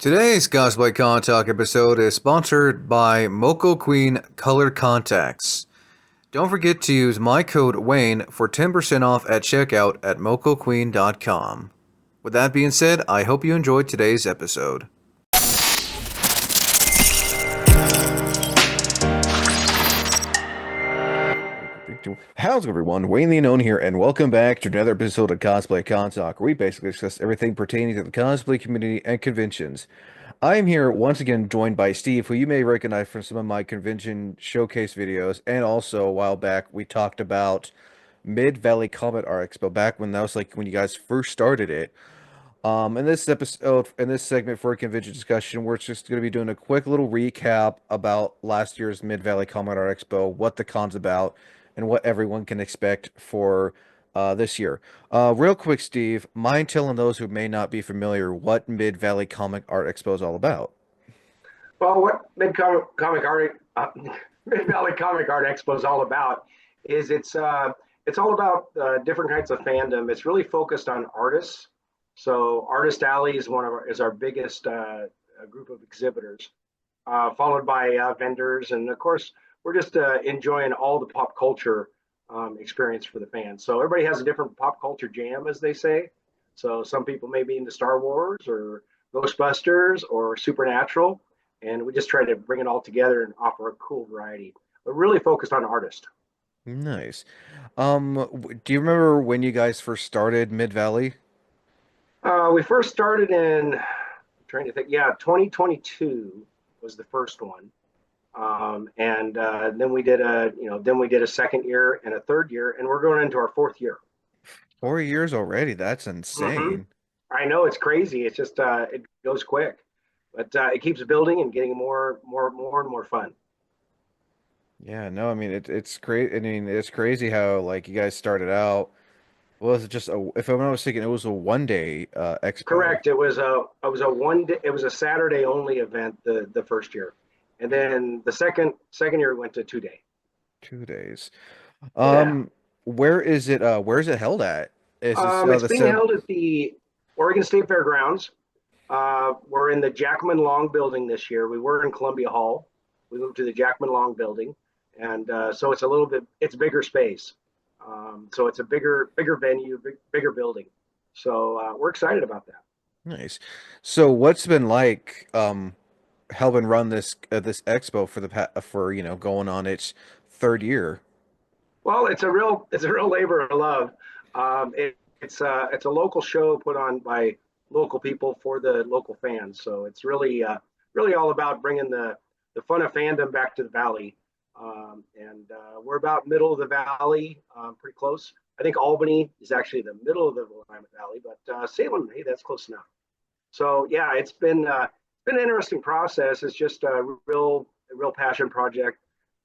Today's Cosplay Con Talk episode is sponsored by Moco Queen Color Contacts. Don't forget to use my code Wayne for 10% off at checkout at mocoqueen.com. With that being said, I hope you enjoyed today's episode. How's everyone? Wayne the Unknown here, and welcome back to another episode of Cosplay Con Talk, where we basically discuss everything pertaining to the cosplay community and conventions. I am here once again joined by Steve, who you may recognize from some of my convention showcase videos, and also a while back we talked about Mid Valley Comet Art Expo back when that was like when you guys first started it. In this episode, in this segment for a convention discussion, we're just going to be doing a quick little recap about last year's Mid Valley Comet Art Expo, what the con's about, and what everyone can expect for this year. Real quick, Steve, mind telling those who may not be familiar what Mid Valley Comic Art Expo is all about? Well, what Comic Art Mid Valley Comic Art Expo is all about is it's all about different kinds of fandom. It's really focused on artists. So Artist Alley is is our biggest group of exhibitors, followed by vendors, and of course we're just enjoying all the pop culture experience for the fans. So everybody has a different pop culture jam, as they say. So some people may be into Star Wars or Ghostbusters or Supernatural, and we just try to bring it all together and offer a cool variety, but really focused on artists. Nice. Do you remember when you guys first started Mid Valley? We first started in, I'm trying to think, yeah, 2022 was the first one. And then then we did a second year and a third year, and we're going into our fourth year. 4 years already. That's hmm insane. I know it's crazy. It's just it goes quick, but it keeps building and getting more and more fun. Yeah, no, I mean it's crazy. I mean it's crazy how like you guys started out. Was it just a, if I'm not mistaken, it was a 1 day expo. Correct. It was a Saturday only event the first year, and then the second year we went to 2 day. 2 days. Yeah. Um, where is it held at? Is this It's the being sim? held at the Oregon State Fairgrounds. We're in the Jackman Long building this year. We were in Columbia Hall. We moved to the Jackman Long building, and so it's bigger space. So it's a bigger venue, bigger building. So we're excited about that. Nice. So what's been like helping run this expo for the for going on its third year? Well, it's a real labor of love. It's a local show put on by local people for the local fans. So it's really all about bringing the fun of fandom back to the valley. And we're about middle of the valley, pretty close. I think Albany is actually the middle of the Willamette Valley, but Salem, hey, that's close enough. So yeah, it's been an interesting process. It's just a real passion project,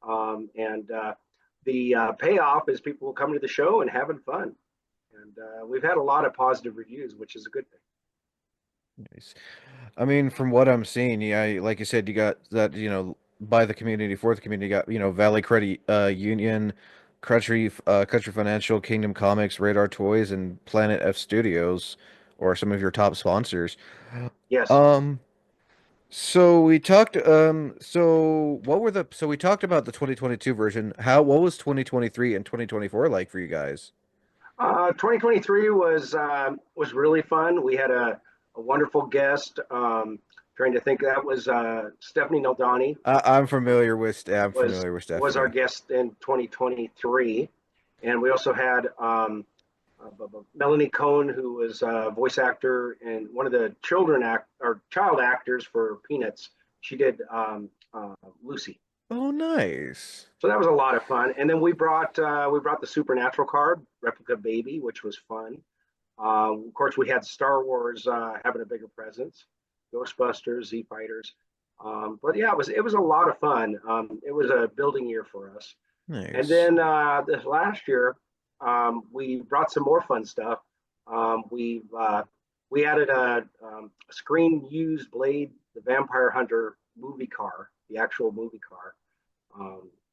and the payoff is people coming to the show and having fun. And we've had a lot of positive reviews, which is a good thing. Nice. I mean, from what I'm seeing, yeah, like you said, you got that, by the community, for the community, you got, Valley Credit Union, Country Financial, Kingdom Comics, Radar Toys, and Planet F Studios, or some of your top sponsors. Yes. Um, so we talked about the 2022 version. What was 2023 and 2024 like for you guys? 2023 was really fun. We had a wonderful guest. Trying to think, that was Stephanie Naldani I'm was familiar with was our Stephanie. guest in 2023, and we also had Melanie Cohn, who was a voice actor and one of the child actors for Peanuts. She did Lucy. Oh, nice. So that was a lot of fun. And then we brought the Supernatural card, Replica Baby, which was fun. Of course, we had Star Wars having a bigger presence, Ghostbusters, Z Fighters. But yeah, it was a lot of fun. It was a building year for us. And Nice. then this last year, we brought some more fun stuff. We added a screen used Blade, the Vampire Hunter movie car, the actual movie car.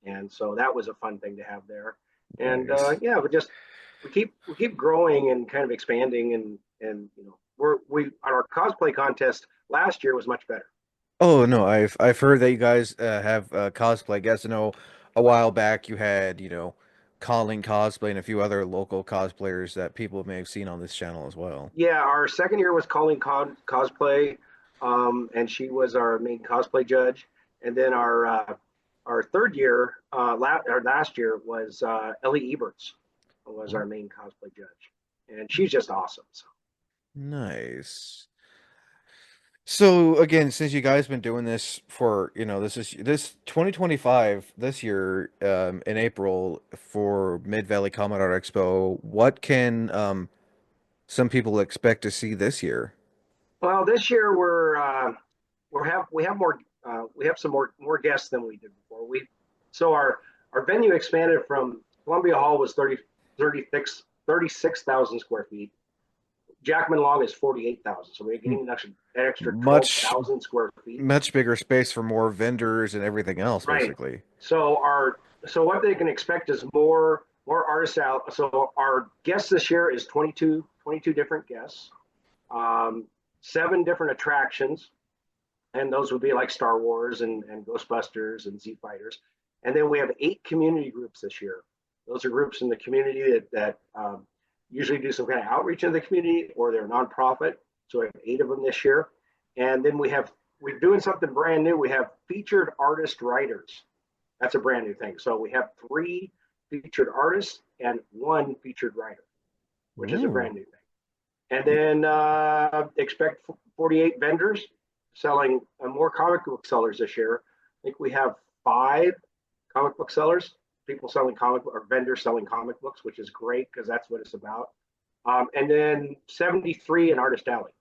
And so that was a fun thing to have there. And Nice. yeah, we keep growing and kind of expanding, and we on our cosplay contest last year was much better. Oh no, I've heard that you guys have cosplay. I guess I know a while back you had, Calling Cosplay and a few other local cosplayers that people may have seen on this channel as well. Yeah, our second year was Colleen Cosplay, and she was our main cosplay judge. And then our third year, our last year was Ellie Eberts was our main cosplay judge, and she's just awesome. So. Nice. So again, since you guys been doing this for, this 2025 this year in April for Mid Valley Comet Art Expo, what can some people expect to see this year? Well, this year we have some more guests than we did before. Our venue expanded from Columbia Hall was 36,000 square feet. Jackman Long is 48,000, so we're M- getting an extra Much 12,000 square feet. much bigger space for more vendors and everything else, Right. basically. So what they can expect is more artists out. So our guests this year is 22 different guests, um, 7 different attractions, and those would be like Star Wars and Ghostbusters and Z Fighters. And then we have 8 community groups this year. Those are groups in the community that usually do some kind of outreach in the community or they're nonprofit. So we have 8 of them this year. And then we're doing something brand new. We have featured artist writers. That's a brand new thing. So we have 3 featured artists and 1 featured writer, which is a Ooh. brand new thing. And then expect 48 vendors selling more comic book sellers this year. I think we have 5 comic book sellers, people selling or vendors selling comic books, which is great because that's what it's about. And then 73 in Artist Alley.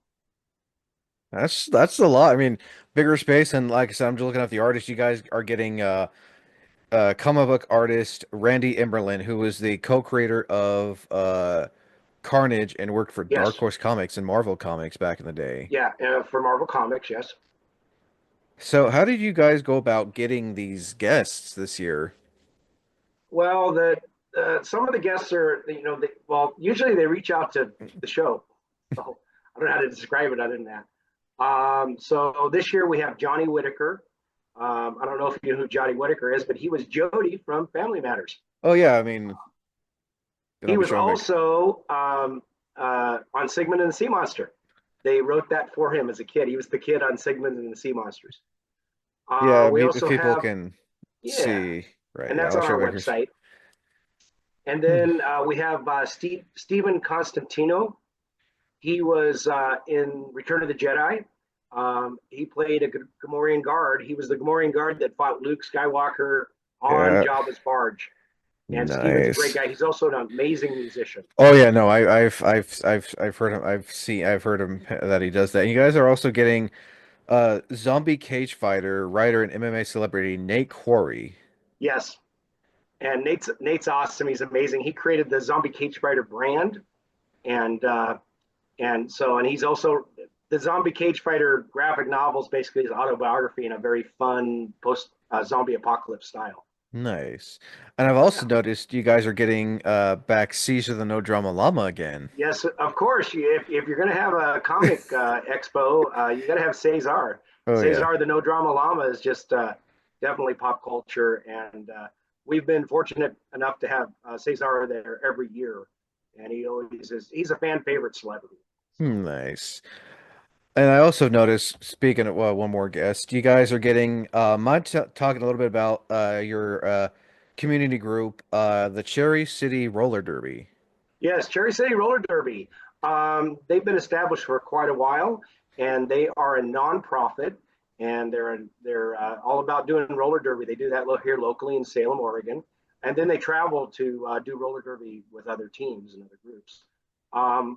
That's a lot. I mean, bigger space, and like I said, I'm just looking at the artists. You guys are getting comic book artist Randy Imberlin, who was the co-creator of Carnage and worked for Dark Yes, Horse Comics and Marvel Comics back in the day. yeah, for Marvel Comics, yes. So, how did you guys go about getting these guests this year? Well, some of the guests are, well, usually they reach out to the show. So I don't know how to describe it other than that. So this year we have Johnny Whitaker. I don't know if you know who Johnny Whitaker is, but he was Jody from Family Matters. Oh yeah, I mean, He don't be was showing me. also on Sigmund and the Sea Monster. They wrote that for him as a kid. He was the kid on Sigmund and the Sea Monsters. Yeah, We if also people have, can yeah, see, right? and Yeah, that's I'll on show our back here. website. And Hmm. then we have Stephen Constantino. He was in Return of the Jedi. He played a Gamorrean guard. He was the Gamorrean guard that fought Luke Skywalker on Yeah, Jabba's barge. And Stephen's a great nice. guy. He's also an amazing musician. Oh yeah, no, I've heard him. I've heard him that he does that. And you guys are also getting zombie cage fighter, writer, and MMA celebrity Nate Quarry. Yes, and Nate's awesome. He's amazing. He created the Zombie Cage Fighter brand, and and he's also the Zombie Cage Fighter graphic novels. Basically, his autobiography in a very fun post zombie apocalypse style. Nice. And I've Yeah. also noticed you guys are getting back Caesar the No Drama Llama again. Yes, of course. If you're going to have a comic expo, you got to have Cesar. Oh yeah. Cesar, the No Drama Llama, is just definitely pop culture, and we've been fortunate enough to have Cesar there every year, and he always is. He's a fan favorite celebrity. So Nice. And I also noticed, speaking of one more guest, you guys are getting mind t talking a little bit about your community group, the Cherry City Roller Derby. yes, Cherry City Roller Derby. They've been established for quite a while, and they are a nonprofit, and they're all about doing roller derby. They do that here locally in Salem, Oregon, and then they travel to do roller derby with other teams and other groups.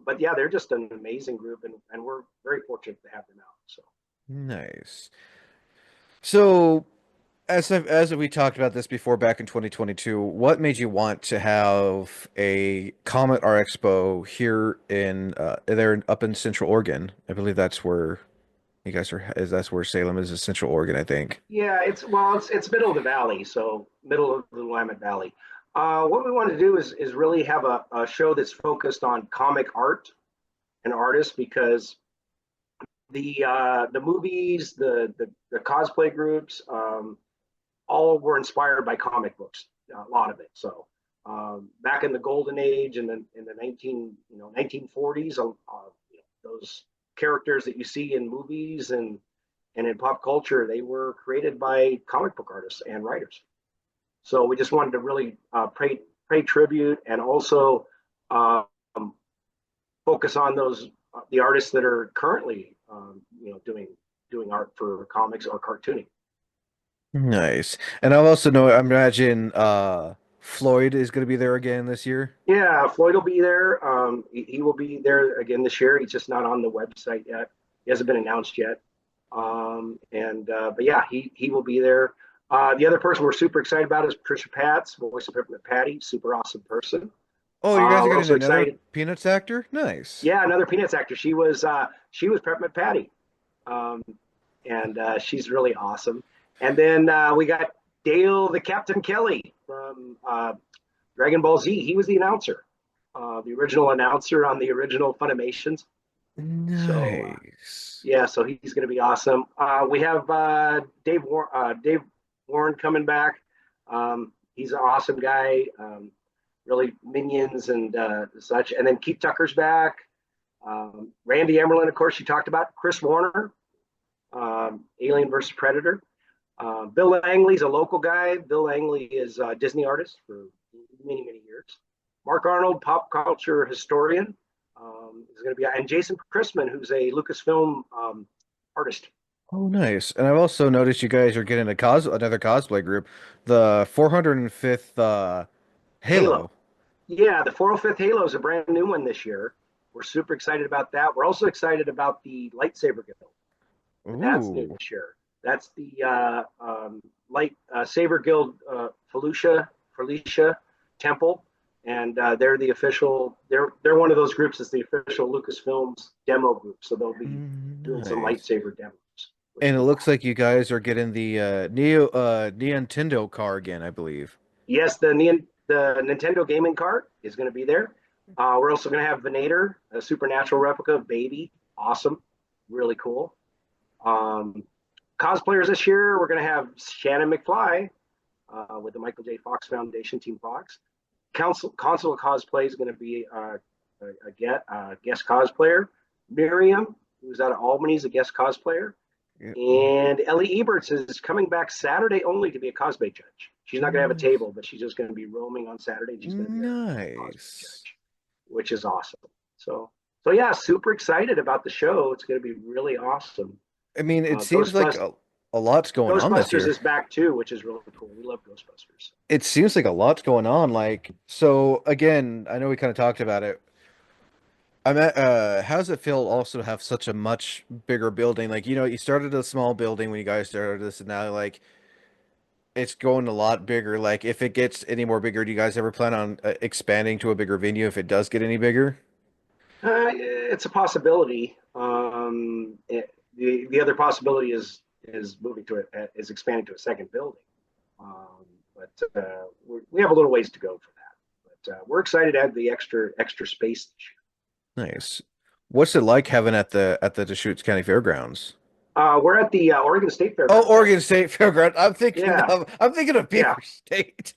But yeah, they're just an amazing group, and we're very fortunate to have them out. So. Nice. So, as we talked about this before back in 2022, what made you want to have a Comet R Expo here in there up in Central Oregon? I believe that's where you guys are, is that's where Salem is Central Oregon, I think. Yeah, it's middle of the valley, so middle of the Willamette Valley. What we want to do is really have a show that's focused on comic art and artists because the movies, the cosplay groups, all were inspired by comic books. A lot of it. So back in the golden age in the 1940s, those characters that you see in movies and in pop culture, they were created by comic book artists and writers. So we just wanted to really pay tribute and also um, focus on those the artists that are currently doing art for comics or cartooning. Nice. And I also know, I imagine Floyd is going to be there again this year. Yeah, Floyd will be there. He will be there again this year. He's just not on the website yet. He hasn't been announced yet. And but yeah, he will be there. The other person we're super excited about is Patricia Patz, voice of Peppermint Patty, super awesome person. Oh, you guys are We're getting also another excited. Peanuts actor? Nice. Yeah, another Peanuts actor. She was Peppermint Patty, um, and she's really awesome. And then we got Dale the Captain Kelly from Dragon Ball Z. He was the announcer, the original announcer on the original Funimations. So Nice. yeah, so he's going to be awesome. We have Dave Warren coming back. He's an awesome guy. Really minions and such. And then Keith Tucker's back. Randy Emerlin, of course, you talked about. Chris Warner, Alien versus Predator. Bill Langley's a local guy. Bill Langley is a Disney artist for many years. Mark Arnold, pop culture historian, is going to be, and Jason Christman, who's a Lucasfilm artist. Oh, nice. And I've also noticed you guys are getting another cosplay group, the 405th Halo. Halo. Yeah, the 405th Halo is a brand new one this year. We're super excited about that. We're also excited about the Lightsaber Guild. That's new Ooh. this year. That's the Light Saber Guild Felicia Temple, and they're the official. They're one of those groups that's the official Lucasfilms demo group. So they'll be doing some Nice. lightsaber demos, which And will it be looks awesome. like you guys are getting the Nintendo car again, I believe. Yes, the Nintendo gaming cart is going to be there. We're also going to have Venator, a supernatural replica of Baby. Awesome, really cool. Um, Cosplayers this year, we're going to have Shannon McFly with the Michael J. Fox Foundation, Team Fox. Console Cosplay is going to be guest cosplayer. Miriam, who's out of Albany, is a guest cosplayer. Yeah. And Ellie Eberts is coming back Saturday only to be a cosplay judge. She's not going to have a Nice. table, but she's just going to be roaming on Saturday. And she's going to be our cosplay Nice. judge, which is awesome. So yeah, super excited about the show. It's going to be really awesome. I mean, it seems like Ghostbusters, a lot's going on this Ghostbusters year. is back too, which is really cool. We love Ghostbusters. It seems like a lot's going on. Like, so again, I know we kind of talked about it. How does it feel also to have such a much bigger building? Like, you started a small building when you guys started this, and now like it's going a lot bigger. Like, if it gets any more bigger, do you guys ever plan on expanding to a bigger venue if it does get any bigger? It's a possibility. The other possibility is moving to it is expanding to a second building. But we have a little ways to go for that. But we're excited to have the extra space this Nice. What's it like having at the Deschutes County Fairgrounds? year. We're at the Oregon State Oh, Fairgrounds Oregon actually. State Fairground. Yeah, I'm thinking of yeah, Beaver State.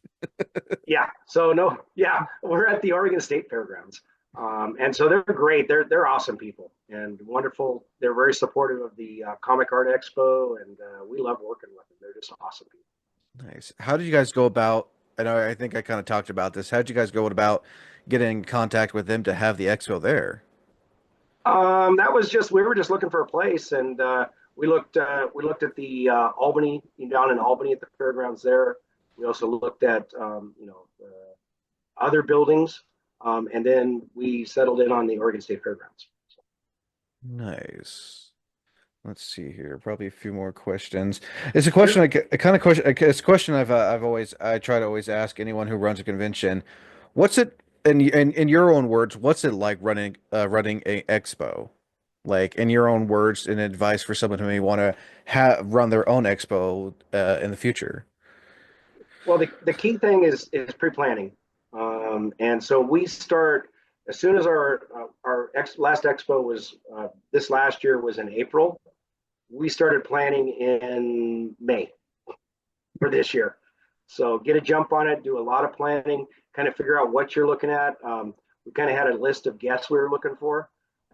yeah. So no, yeah, we're at the Oregon State Fairgrounds. And so they're great. They're awesome people and wonderful. They're very supportive of the Comic Art Expo, and we love working with them. They're just awesome people. Nice. How did you guys go about? I think I kind of talked about this. How did you guys go about getting in contact with them to have the expo there? That was just we were just looking for a place, and we looked at the Albany down in Albany at the fairgrounds there. We also looked at other buildings, and then we settled in on the Oregon State Fairgrounds. Nice. Let's see here. Probably a few more questions. It's a question Sure. a kind of question. It's a question I try to always ask anyone who runs a convention. What's it in your own words? What's it like running a expo? Like in your own words and advice for someone who may want to run their own expo in the future. Well, the key thing is pre planning, and so we start. as soon as last expo was this last year was in April, we started planning in May for this year. So get a jump on it, do a lot of planning, kind of figure out what you're looking at. We kind of had a list of guests we were looking for,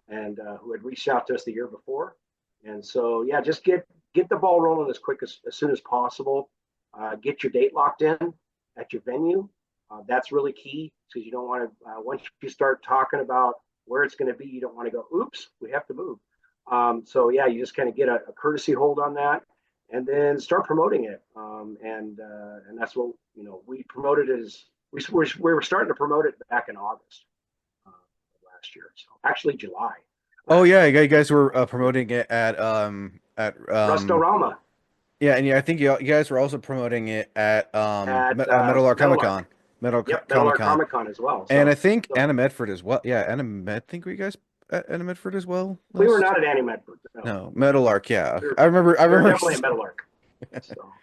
and who had reached out to us the year before. And so yeah, just get the ball rolling as soon as possible. Get your date locked in at your venue. That's really key because you don't want to once you start talking about where it's going to be, you don't want to go, oops, we have to move. So yeah, you just kind of get a courtesy hold on that, and then start promoting it. And that's what we promoted as we were starting to promote it back in August last year. So actually July Oh last yeah, year. you guys were promoting it at Rustorama yeah, and yeah, I think you guys were also promoting it at at Metal Arc Comic Meadowlark. Con, Metal Yep, Comic Meadowlark Con, Comic Con as well. and I So, think so Anna Medford as well. Yeah, Anna Med. Think were you guys at Anna Medford as well we were last? not at Annie Medford. No, No, Metal Arc. Yeah, we were I remember. I we were remember. definitely at Meadowlark. So,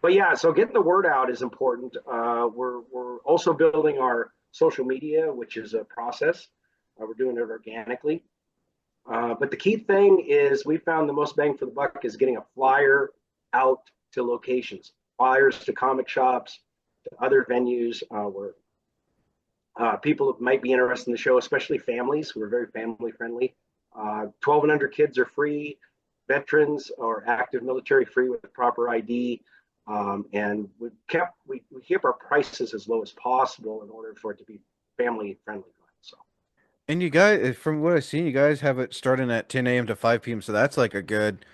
but yeah, so getting the word out is important. We're also building our social media, which is a process. We're doing it organically. But the key thing is we found the most bang for the buck is getting a flyer out to locations, flyers to comic shops, to other venues where people might be interested in the show, especially families. We're very family friendly. 12 and under kids are free. Veterans or active military free with proper ID. And we keep our prices as low as possible in order for it to be family friendly. So And you guys, from what I've seen, you guys have it starting at 10 a.m. to 5 p.m. So that's like a good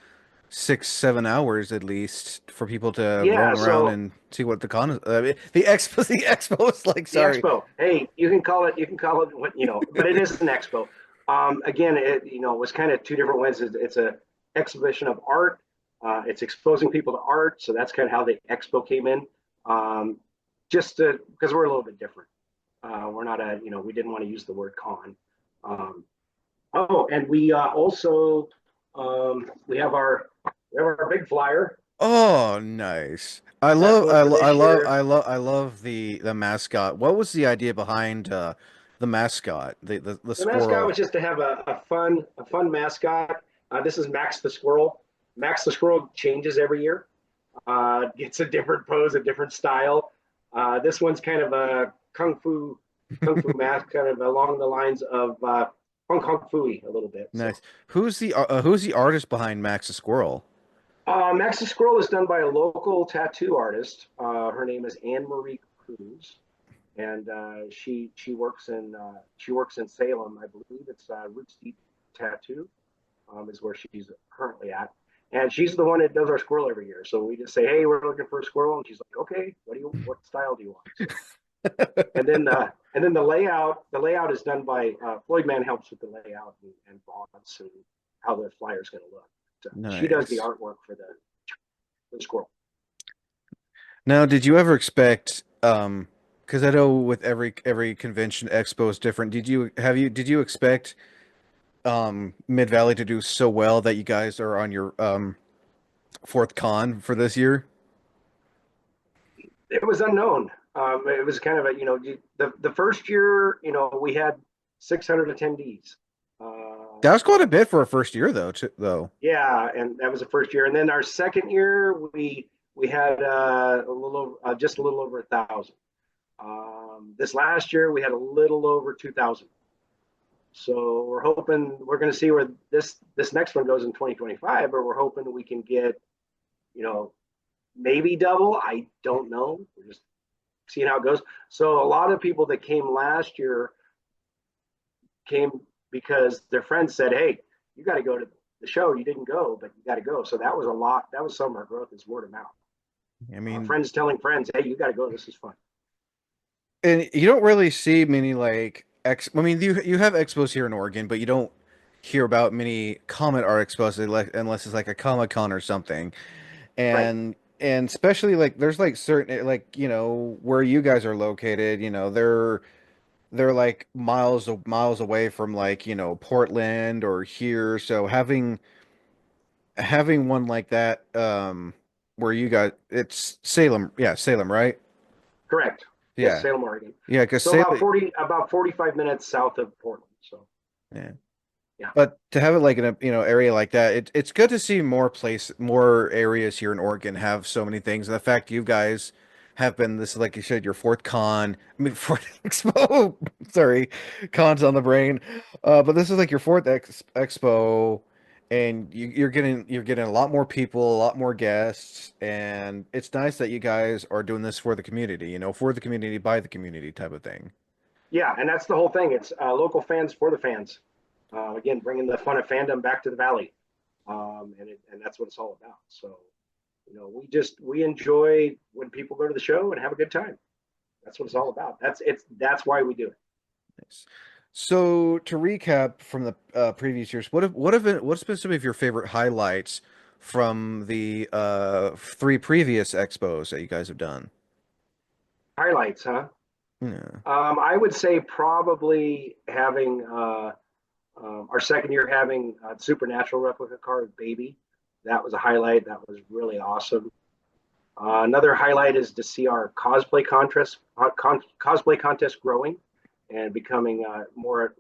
6, 7 hours at least for people to yeah, roam around so and see what the con is. The expo, the expo is like. the Sorry. expo. Hey, you can call it what but it is an expo. Again, it was kind of two different ways. It's a exhibition of art. It's exposing people to art, so that's kind of how the expo came in. Just because we're a little bit different. We're not we didn't want to use the word con. Um, oh, and we also we have our big flyer. Oh, nice. I That's love one I, for lo- I this love year. I love I love the mascot. What was the idea behind the mascot? The The mascot squirrel. was just to have a fun mascot. This is Max the Squirrel. Max the Squirrel changes every year. Gets a different pose, a different style. This one's kind of a kung fu mask, kind of along the lines of kung fu a little bit. So Nice. Who's the artist behind Max the Squirrel? Max the Squirrel is done by a local tattoo artist. Her name is Anne Marie Cruz, and she works in Salem. I believe it's Roots Deep Tattoo is where she's currently at. And she's the one that does our squirrel every year. So we just say, hey, we're looking for a squirrel, and she's like, okay, what style do you want? So and then the layout is done by Floyd Man helps with the layout and fonts and how the flyer is going to look. So she does the Nice. artwork for the squirrel. Now, did you ever expect because I know with every convention expo is different. Did you expect Mid Valley to do so well that you guys are on your fourth con for this year? It was unknown. It was kind of the first year we had 600 attendees. That was quite a bit for a first year though. Yeah, and that was the first year. And then our second year, we had just a little over 1,000. This last year, we had a little over 2,000. So we're going to see where this next one goes in 2025, but we're hoping we can get you know maybe double. I don't know. We're just seeing how it goes. So a lot of people that came last year came because their friends said, "Hey, you got to go to the show. You didn't go, but you got to go." So that was a lot. That was some of our growth is word of mouth. I mean, Friends telling friends, "Hey, you got to go. This is fun." and you don't really see many like I mean, you have expos here in Oregon, but you don't hear about many comic art expos unless it's like a Comic Con or something. Right. And especially like there's like certain like where you guys are located, they're like miles away from like Portland or here. So having one like that where you got it's Salem, yeah, Salem, right? Correct. Yes, Yeah. Salem, Oregon. Yeah, because So Salem, about 45 minutes south of Portland. So yeah. yeah, But to have it like in a area like that, it's good to see more areas here in Oregon have so many things. And the fact you guys have been this, like you said, your fourth con, I mean fourth expo. Sorry, cons on the brain. But this is like your fourth expo, and you're getting a lot more people, a lot more guests, and it's nice that you guys are doing this for the community. For the community, by the community type of thing. yeah, and that's the whole thing. It's local fans for the fans. Again, bringing the fun of fandom back to the valley, and that's what it's all about. So we enjoy when people go to the show and have a good time. That's what it's all about. That's why we do it. Nice. So to recap from the previous years, what's been some of your favorite highlights from the three previous expos that you guys have done? Highlights, huh? Yeah. I would say probably having our second year having Supernatural replica car Baby. That was a highlight. That was really awesome. Another highlight is to see our cosplay contest growing and becoming more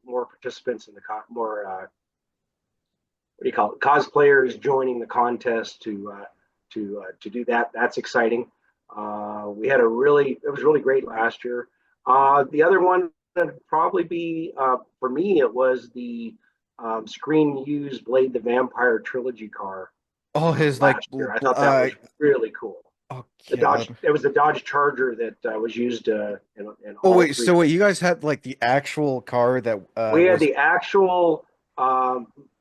participants in the more what do you call it, cosplayers joining the contest to do that. That's exciting. It was really great last year. The other one would probably be for me. It was the Screen Used Blade the Vampire trilogy car Oh, his like last year. I thought that was really cool. oh The yeah. Dodge, it was the Dodge Charger that was used in Oh all wait, three. so wait, you guys had like the actual car that We had was the actual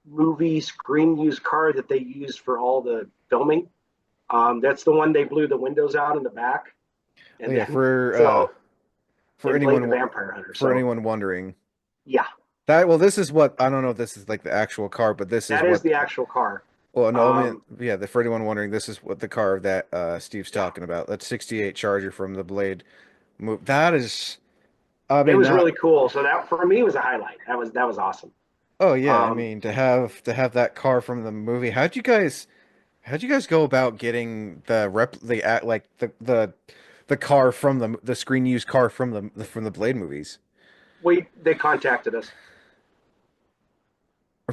movie screen used car that they used for all the filming. That's the one they blew the windows out in the back, oh and yeah then for so for in Blade anyone the Vampire Hunter. for So anyone wondering yeah, that this is what I don't know if this is like the actual car, but this is that is what. the actual car. Well, no, I mean, Um, yeah, for anyone wondering, this is what the car that Steve's yeah, talking about. That 68 Charger from the Blade move. That is, I it mean, was not. really cool. So that for me was a highlight. That was awesome. Oh yeah, I Um, mean, to have that car from the movie. How'd you guys go about getting the car from the screen used car from the Blade movies? they contacted us.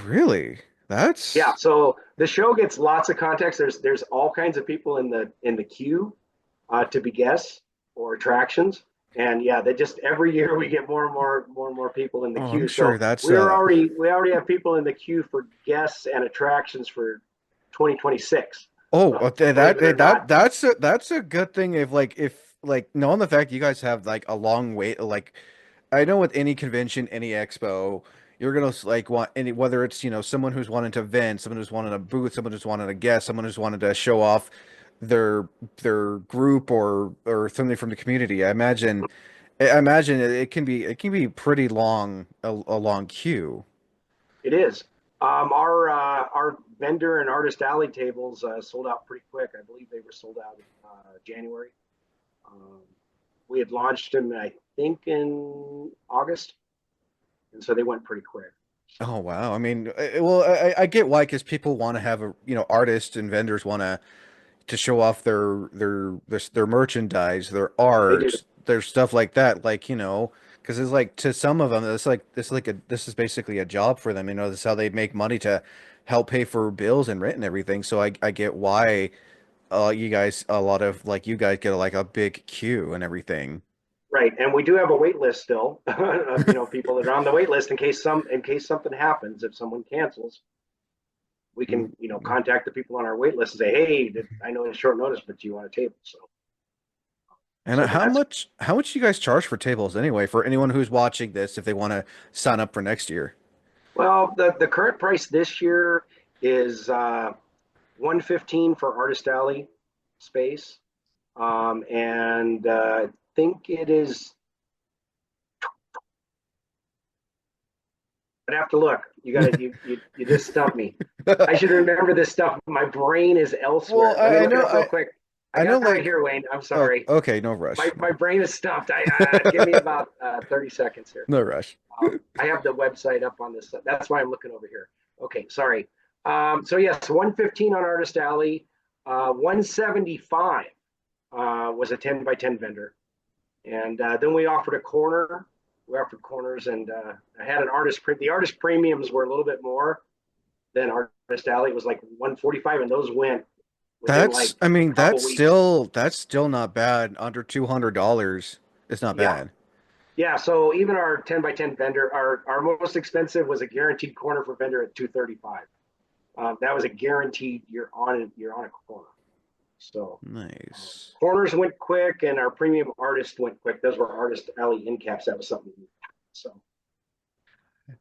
Really? Yeah, That's so the show gets lots of context. There's all kinds of people in the queue to be guests or attractions, and yeah, they just every year we get more people in the oh, I'm queue. sure So that's we already have people in the queue for guests and attractions for 2026. Oh, So believe that it or that not, that's a good thing if knowing the fact you guys have like a long wait like I know with any convention, any expo, you're gonna like want any whether it's someone who's wanting to vent, someone who's wanting a booth, someone who's wanting a guest, someone who's wanted to show off their group or something from the community. I imagine it can be pretty long a long queue. it is. Our vendor and artist alley tables sold out pretty quick. I believe they were sold out in January. Um, we had launched them, I think, in August, and so they went pretty quick. So Oh wow. I mean, well, I get why because people want to have artists and vendors want to show off their merchandise, their they do. art, their stuff like that. Like, because it's like to some of them, this is basically a job for them. This is how they make money to help pay for bills and rent and everything. So I get why a lot of like you guys get like a big queue and everything. Right, and we do have a wait list still of people that are on the wait list in case something happens. If someone cancels, we can Mhm. contact the people on our wait list and say, hey, I know it's short notice, but do you want a table? And So how much do you guys charge for tables anyway for anyone who's watching this if they want to sign up for next year? well, the current price this year is 115 for Artist Alley space, and I think it is. I'd have to look. You just stumped me. I should remember this stuff. My brain is Well, elsewhere. Let me I, I look it know up real quick. I I know got it right like here, Wayne. I'm oh sorry. okay, no My rush. my brain is stumped. Give me about 30 seconds here. No rush. I have the website up on this. That's why I'm looking over here. Okay, sorry. So yes, 115 on Artist Alley. 175 was a 10 by 10 vendor. And then we offered a corner. We offered corners, and I had an artist print. The artist premiums were a little bit more than Artist Alley. It was like 145, and those went within like I a mean, couple weeks. that's still not bad. Under $200, it's not Yeah, bad. yeah. So even our 10 by 10 vendor, our most expensive was a guaranteed corner for vendor at 235. That was a guaranteed. You're on a corner. So Nice. corners went quick, and our premium artist went quick. Those were Artist Alley end caps. That was something. So,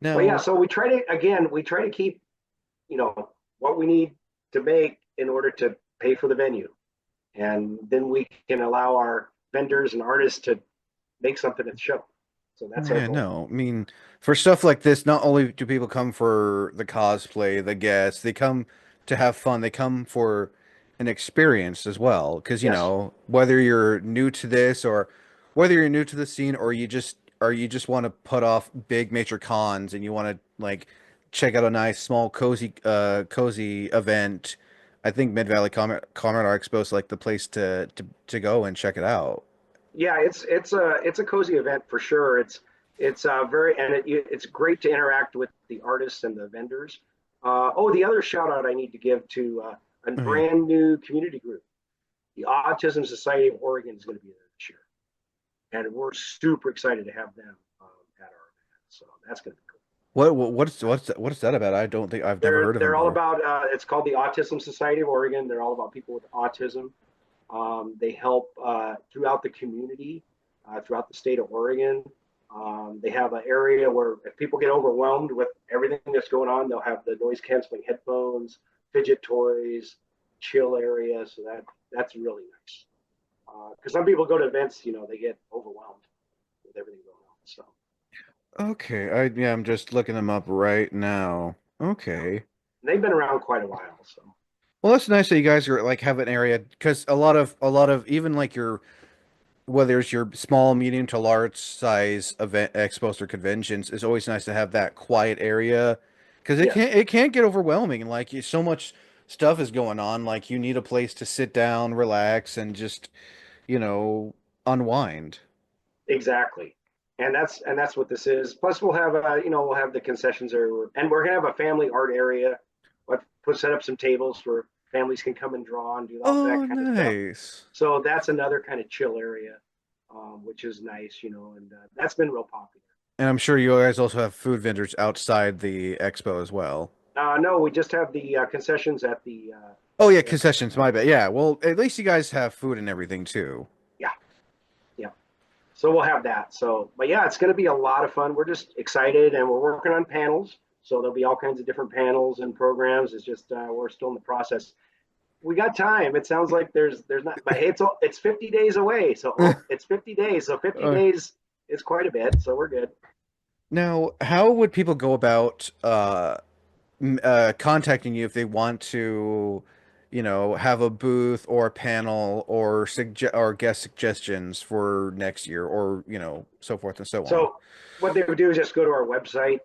but yeah. Now, So we try to keep what we need to make in order to pay for the venue, and then we can allow our vendors and artists to make something at the show. So oh that's our yeah, goal. no. I mean, for stuff like this, not only do people come for the cosplay, the guests, they come to have fun. They come for an experience as well. Because, Yes, whether you're new to this or whether you're new to the scene or you just want to put off big major cons and you want to like check out a nice small cozy event, I think Mid Valley Comet Art Expo is like the place to go and check it out. yeah, it's a cozy event for sure. It's very and it's great to interact with the artists and the vendors. Oh, the other shout out I need to give to a Oh yeah. brand new community group. The Autism Society of Oregon is going to be there this year, and we're super excited to have them at our event. So that's going to be cool. What is that about? I don't think I've never They're heard of them they're all before. about. It's called the Autism Society of Oregon. They're all about people with autism. They help throughout the community, throughout the state of Oregon. They have an area where if people get overwhelmed with everything that's going on, they'll have the noise canceling headphones, fidget toys, chill area. So that's really nice. Because some people go to events, they get overwhelmed with everything going on. So Okay, yeah, I'm just looking them up right now. yeah, Okay. and they've been around quite a while. So Well, that's nice that you guys are like have an area because a lot of even like your whether it's your small, medium to large size event expos or conventions, it's always nice to have that quiet area because yes, it can't get overwhelming. Like so much stuff is going on. Like you need a place to sit down, relax, and just you know unwind. exactly. And that's what this is. Plus, we'll have the concessions area, and we're gonna have a family art area. We'll put set up some tables where families can come and draw and do all Oh, that kind of stuff. nice. So that's another kind of chill area, which is nice, and that's been real popular. And I'm sure you guys also have food vendors outside the expo as well. No, we just have the concessions at the Oh yeah, at the concessions, my bad. Yeah, well, at least you guys have food and everything too. yeah, yeah. So we'll have that. So, but yeah, it's going to be a lot of fun. We're just excited, and we're working on panels. So there'll be all kinds of different panels and programs. It's just we're still in the process. We got time. It sounds like there's not, but hey, it's 50 days away. So it's 50 days. So 50 Uh, days is quite a bit. So we're good. Now, how would people go about contacting you if they want to, have a booth or a panel or guest suggestions for next year or, so forth and so on? So what they would do is just go to our website.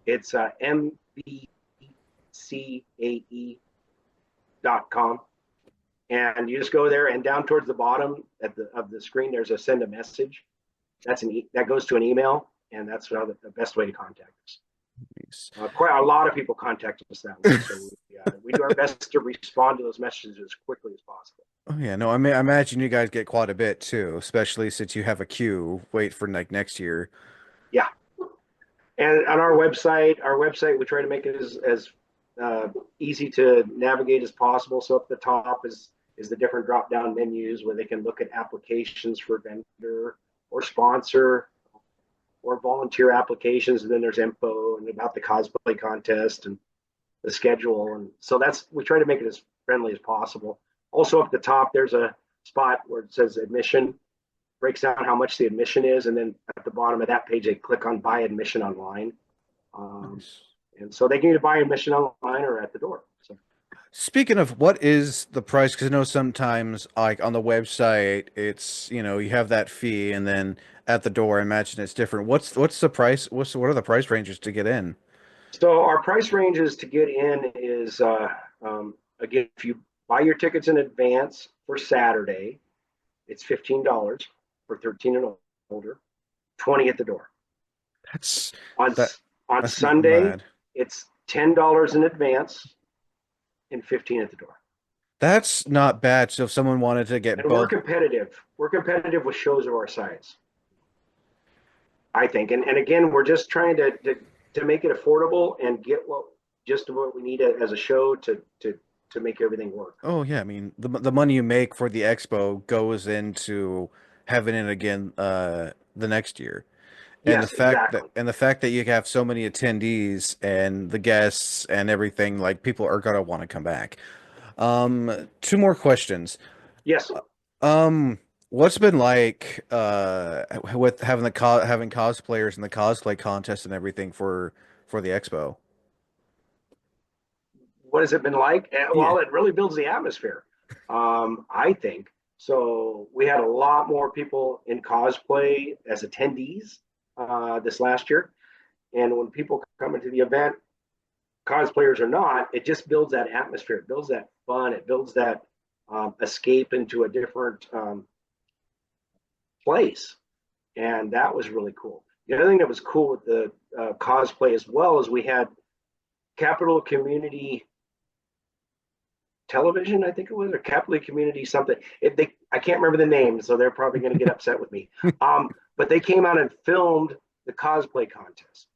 It's MVCAE.com. And you just go there, and down towards the bottom of the screen, there's a send a message. That goes to an email, and that's the best way to contact us. Nice. Quite a lot of people contact us that way, so we do our best to respond to those messages as quickly as possible. Oh yeah, no, I imagine you guys get quite a bit too, especially since you have a queue wait for like next year. Yeah, and on our website, we try to make it as easy to navigate as possible. So up the top is the different drop down menus where they can look at applications for vendor or sponsor or volunteer applications, and then there's info and about the cosplay contest and the schedule, and so we try to make it as friendly as possible. Also up the top, there's a spot where it says admission, breaks down how much the admission is, and then at the bottom of that page, they click on buy admission online, um, Nice. and so they can either buy admission online or at the door. So Speaking of what is the price? Because I know sometimes, like on the website, it's you have that fee, and then at the door, I imagine it's different. What's the price? What are the price ranges to get in? so our price ranges to get in is again, if you buy your tickets in advance for Saturday, It's $15 for 13 and older, 20 at the door. That's On that on that's not Sunday, bad. it's $10 in advance and 15 at the door. That's not bad. So if someone wanted to get And we're both, competitive. We're competitive with shows of our size, I think. And again, we're just trying to make it affordable and get what we need as a show to make everything work. oh yeah, I mean the money you make for the expo goes into having it again the next year. Yes, exactly. And the fact that you have so many attendees and the guests and everything, like people are gonna want to come back. Two more questions. Yes. What's it been like with having having cosplayers and the cosplay contest and everything for the expo? What has it been like? Yeah. Well, it really builds the atmosphere, I think. So we had a lot more people in cosplay as attendees this last year. And when people come into the event, cosplayers or not, it just builds that atmosphere. It builds that fun. It builds that escape into a different place. And that was really cool. The other thing that was cool with the cosplay as well is we had Capital Community Television, I think it was, or Capital Community something. I can't remember the name, so they're probably going to get upset with me. But they came out and filmed the cosplay contest,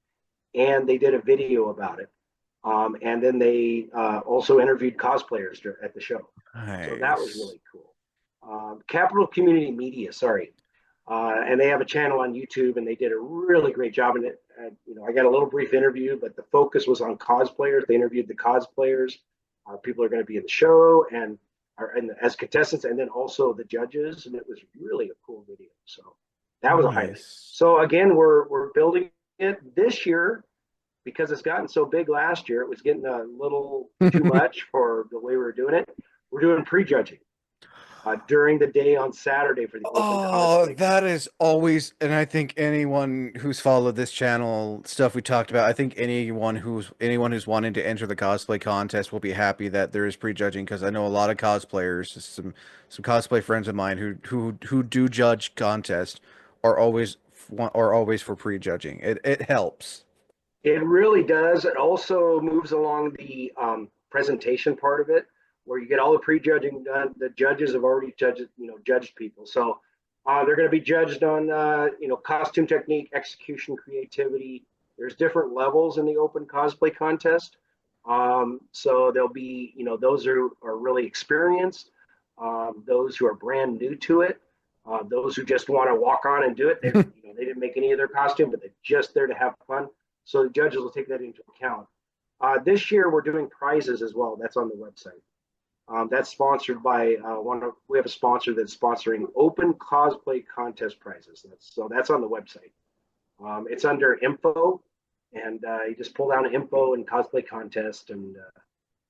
and they did a video about it. And then they also interviewed cosplayers at the show. So that was Nice. really cool. Capital Community Media, sorry. And they have a channel on YouTube, and they did a really great job in it. I got a little brief interview, but the focus was on cosplayers. They interviewed the cosplayers. People are going to be in the show and as contestants, and then also the judges. And it was really a cool video. So that was a highlight. Nice. So again, we're building it this year because it's gotten so big last year. It was getting a little too much for the way we were doing it. We're doing pre-judging during the day on Saturday for the open Oh, cosplay that contest. is always, and I think anyone who's followed this channel, stuff we talked about, I think anyone who's wanting to enter the cosplay contest will be happy that there is prejudging because I know a lot of cosplayers, some cosplay friends of mine who do judge contests are always for prejudging. It helps. It really does. It also moves along the presentation part of it, where you get all the prejudging done. The judges have already judged people, so they're going to be judged on costume technique, execution, creativity. There's different levels in the open cosplay contest. So there'll be those who are really experienced, those who are brand new to it, those who just want to walk on and do it. They didn't make any of their costume, but they're just there to have fun. So the judges will take that into account. This year we're doing prizes as well. That's on the website. That's sponsored by we have a sponsor that's sponsoring open cosplay contest prizes. That's on the website. It's under info, and you just pull down info and cosplay contest, and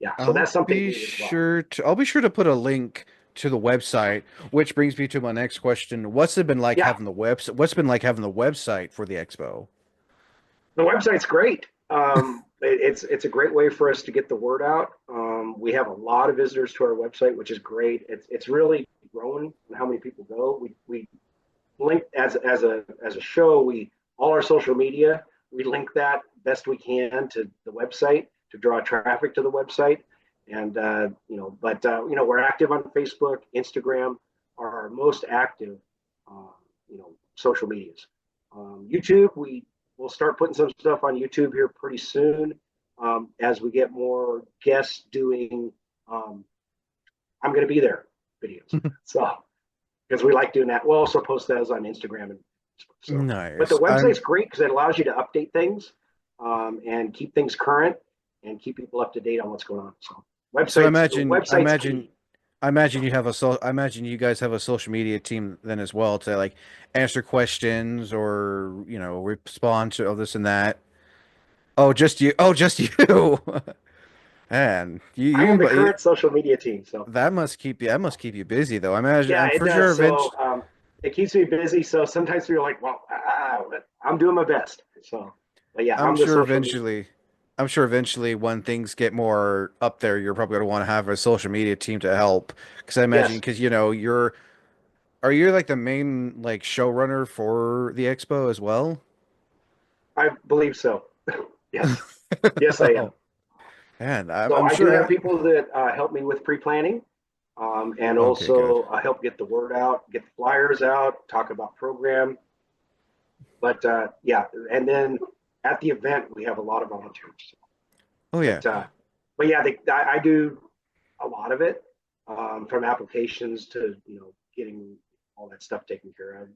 yeah, so that's something neat as well. I'll be sure to put a link to the website, which brings me to my next question. Yeah, What's it been like having the website for the expo? the website's great. It's a great way for us to get the word out. We have a lot of visitors to our website, which is great. It's really grown in how many people go. We link as a show. We all our social media. We link that best we can to the website to draw traffic to the website. And we're active on Facebook, Instagram are our most active social medias. YouTube, we'll start putting some stuff on YouTube here pretty soon as we get more guests doing I'm going to be there videos. So, because we like doing that. We'll also post those on Instagram and Facebook. So, but the Nice. website's great because it allows you to update things and keep things current and keep people up to date on what's going on. So, So website's key. I imagine you guys have a social media team then as well to like answer questions or, respond to this and that. Oh, just you. Oh, just you. Man, I'm on the current social media team. So, that must keep you busy though. I imagine yeah, I'm it for does. sure So, eventually it keeps me busy. So sometimes people are like, well, I'm doing my best. So, but yeah, I'm I'm the sure social media. eventually I'm sure eventually when things get more up there, you're probably going to want to have a social media team to help because I imagine Yes. because are you like the main like showrunner for the expo as well? I believe so. Yes, yes, I am. Oh man, So I'm I do sure. have people that help me with pre-planning, and Okay, good. also help get the word out, get the flyers out, talk about program. But yeah, and then at the event we have a lot of volunteers. Oh yeah. But yeah, I do a lot of it, from applications to getting all that stuff taken care of,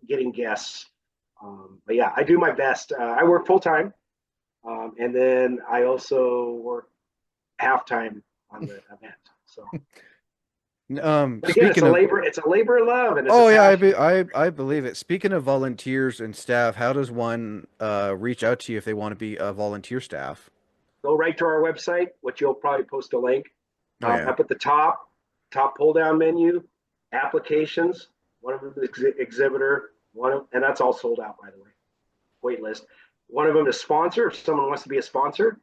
getting guests. But yeah, I do my best. I work full time, and then I also work half time on the event. So, but again, Speaking of, it's a labor of love, and it's a oh yeah, passion. I believe it. Speaking of volunteers and staff, how does one reach out to you if they want to be a volunteer staff? Go right to our website, which you'll probably post a link. Oh yeah. Up at the top pull down menu, applications. One of them is exhibitor. And that's all sold out, by the way. Wait list. One of them is sponsor, if someone wants to be a sponsor,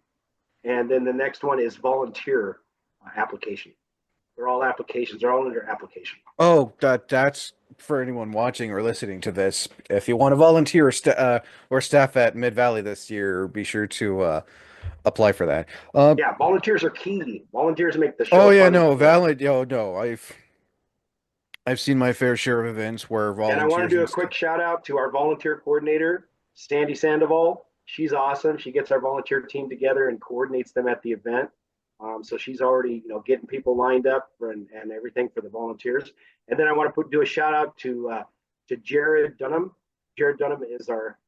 and then the next one is volunteer application. They're all applications. They're all under application. Oh, that's for anyone watching or listening to this. If you want to volunteer or staff at Mid Valley this year, be sure to apply for that. Uh, Yeah, volunteers are key. Volunteers make the oh show yeah, fun and no, enjoyable. valid. Yo, no, I've seen my fair share of events where And I want to volunteers do a and stuff. quick shout out to our volunteer coordinator, Sandy Sandoval. She's awesome. She gets our volunteer team together and coordinates them at the event. So she's already, getting people lined up and everything for the volunteers. And then I want to do a shout out to Jared Dunham. Jared Dunham is our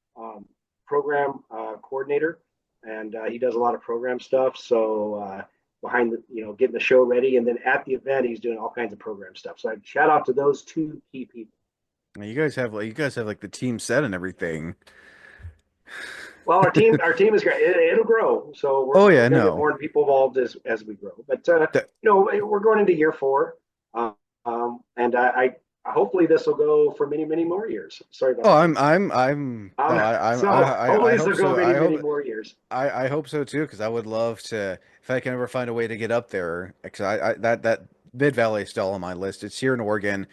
program coordinator, and he does a lot of program stuff. So behind the, getting the show ready, and then at the event, he's doing all kinds of program stuff. So I shout out to those two key people. You guys have like the team set and everything. Well, our team is great. It'll grow, so we're, Oh we're yeah, going to get no. more people involved as we grow. But That, we're going into year four, and I hopefully this will go for many many more years. Sorry about oh, the baby. no, So hopefully I this will hope go so. many many more years. I hope so too, because I would love to, if I can ever find a way to get up there, because that Mid Valley is still on my list. It's here in Oregon.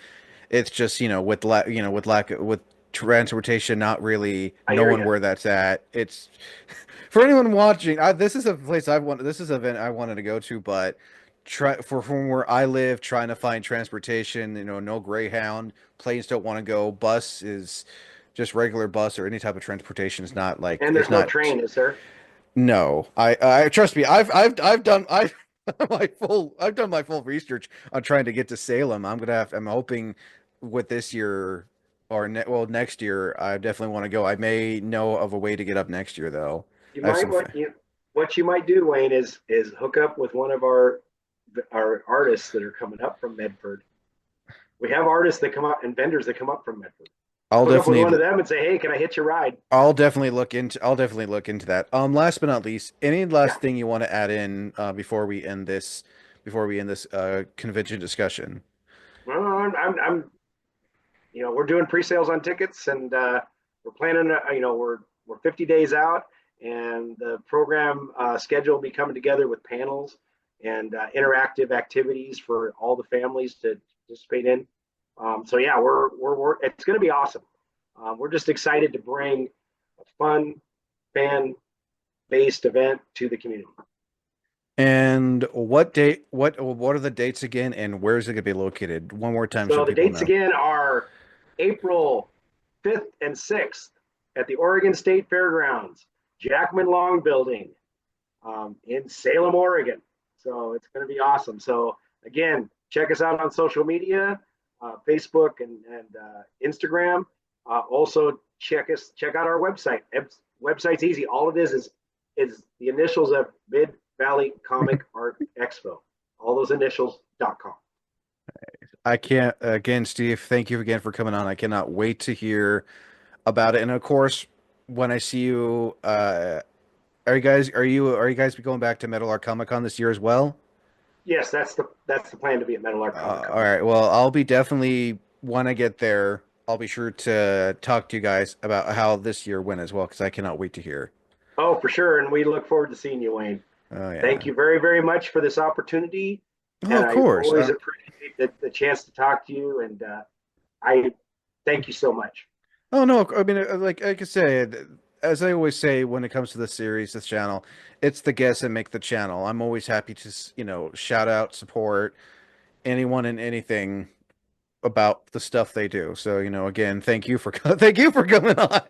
It's just, with transportation not really I hear knowing you. where that's at. It's for anyone watching, this is a place this is an event I wanted to go to, but try for from where I live, trying to find transportation, no Greyhound, planes don't want to go, bus is just regular bus or any type of transportation is not like And it's there's no not. train, is there? No, I trust me. I've done I've done my full research on trying to get to Salem. I'm hoping with this year or next year. I definitely want to go. I may know of a way to get up next year though. You I have might some. what you might do, Wayne, is hook up with one of our artists that are coming up from Medford. We have artists that come up and vendors that come up from Medford. I'll Hook up with one definitely of them and say, "Hey, can I hitch a ride?" I'll definitely look into that. Last but not least, any Yeah. last thing you want to add in before we end this convention discussion? Well, we're doing pre-sales on tickets, and we're planning. We're 50 days out, and the program schedule will be coming together with panels and interactive activities for all the families to participate in. So yeah, we're it's going to be awesome. We're just excited to bring a fun, fan-based event to the community. And what are the dates again and where is it going to be located? One more time so So the people dates know. again are April 5th and 6th at the Oregon State Fairgrounds, Jackman Long Building, in Salem, Oregon. So it's going to be awesome. So again, check us out on social media, Facebook and Instagram. Also check out our website. Website's easy. All it is the initials of Mid Valley Comic Art Expo. All those initials.com. I can't again, Steve, thank you again for coming on. I cannot wait to hear about it. And of course, when I see you, are you guys going back to Metal Art Comic Con this year as well? Yes, that's the plan to be at Metal Art Comic All Con. right. Well, I'll be definitely when I get there, I'll be sure to talk to you guys about how this year went as well, because I cannot wait to hear. Oh, for sure. And we look forward to seeing you, Wayne. Oh Thank yeah. you very, very much for this opportunity. Oh, And of I course. always appreciate the chance to talk to you. And I thank you so much. Oh no, I mean, like I said, as I always say when it comes to this series, this channel, it's the guests that make the channel. I'm always happy to, shout out, support anyone and anything about the stuff they do. So, again, thank you for thank you for coming on.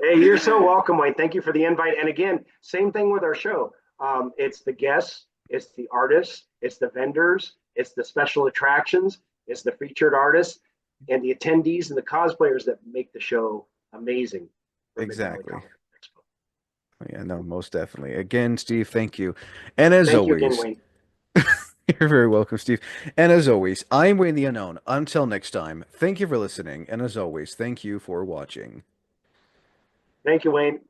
Hey, you're so welcome, Wayne. Thank you for the invite. And again, same thing with our show. It's the guests, it's the artists, it's the vendors, it's the special attractions, it's the featured artists, and the attendees and the cosplayers that make the show amazing for Mid Valley Exactly. Comic Expo. Yeah, no, most definitely. Again, Steve, thank you. And as Thank you again, always, Wayne. you're very welcome, Steve. And as always, I'm Wayne the Unknown. Until next time, thank you for listening. And as always, thank you for watching. Thank you, Wayne.